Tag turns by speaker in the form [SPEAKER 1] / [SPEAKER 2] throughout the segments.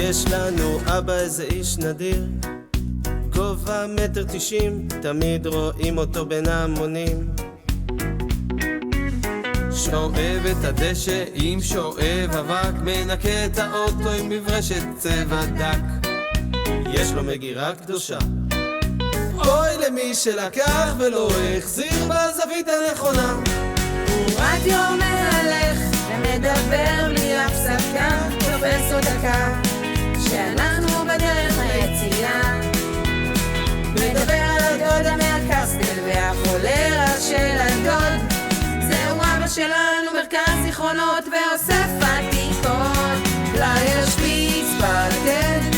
[SPEAKER 1] יש לנו אבא איזה איש נדיר, גובה 1.90 תמיד רואים אותו בין ההמונים.
[SPEAKER 2] שואב את הדשא עם שואב אבק, מנקה את האוטו עם מברשת צבע דק.
[SPEAKER 1] יש לו מגירה קדושה, אוי למי שלקח ולא החזיר בזווית הנכונה.
[SPEAKER 3] הוא רדיו מהלך ומדבר בלי הפסקה, תופס עוד דקה שאנחנו בדרך היציאה. מדבר על הדודה מהקסטל והחולרה של הדוד, זהו אבא שלנו, מרכז זיכרונות ואוסף עתיקות. פלייר שפיץ פטנט,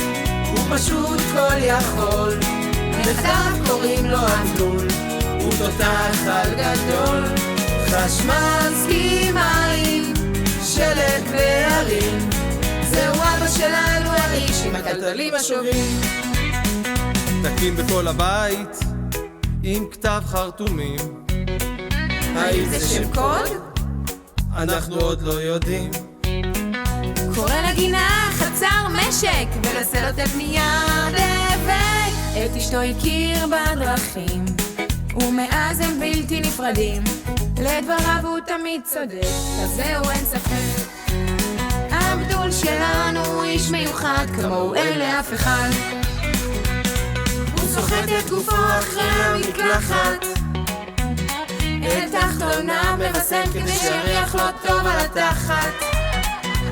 [SPEAKER 3] הוא פשוט כל יכול, נכתב קוראים לו אבדול, הוא תותח על גדול. חשמל, סקי, מים, שלג והרים, זהו אבא שלנו האיש עם הכלכלים השובים.
[SPEAKER 2] תקין בכל הבית עם כתב חרטומים.
[SPEAKER 3] האם זה שם קוד?
[SPEAKER 1] אנחנו עוד לא יודעים.
[SPEAKER 3] קורא לגינה חצר משק ולסלוטי בנייה דבק. את אשתו הכיר בדרכים ומאז הם בלתי נפרדים, לדבריו הוא תמיד צודק, אז זהו אין ספק. אבדול שלנו הוא איש מיוחד, כמוהו אין לאף אחד. הוא סוחט את גופו אחרי המקלחת, את תחתונה מבשם כדי שיריח לו טוב על התחת.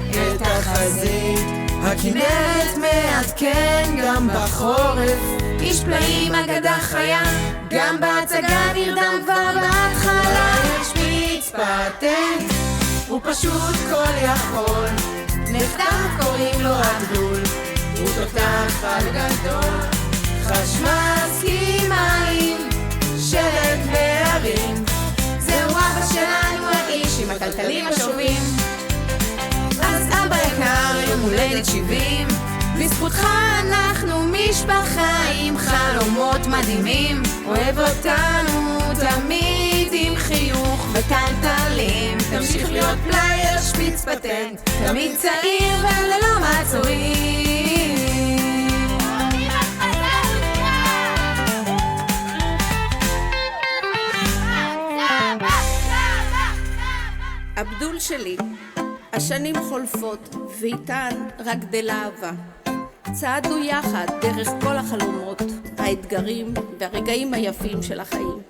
[SPEAKER 3] את החזית הכנרת מעדכן גם בחורף, איש פלאים אגדה חיה, גם בהצגה נרדם כבר בהתחלה. יש שפיץ פטנט, הוא פשוט כל יכול, נכתב קוראים לו אבדול, הוא תותח על גדול. חשמל, סקי, מים, שלג והרים, זהו אבא שלנו האיש עם הכלכלים השובים. אז אבא יקר, יום הולדת 70, בזכותך אנחנו משפחה עם חלומות מדהימים. אוהב אותנו תמיד עם חיוך וטלטלים, תמשיך להיות פלייר שפיץ פטנט, תמיד צעיר וללא מעצורים.
[SPEAKER 4] אבדול שלי, השנים חולפות ואיתן רק גדלה אהבה. צעדנו יחד דרך כל החלומות, האתגרים והרגעים היפים של החיים.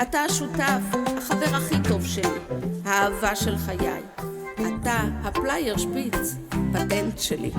[SPEAKER 4] אתה השותף, החבר הכי טוב שלי, האהבה של חיי. אתה הפלייר שפיץ פטנט שלי.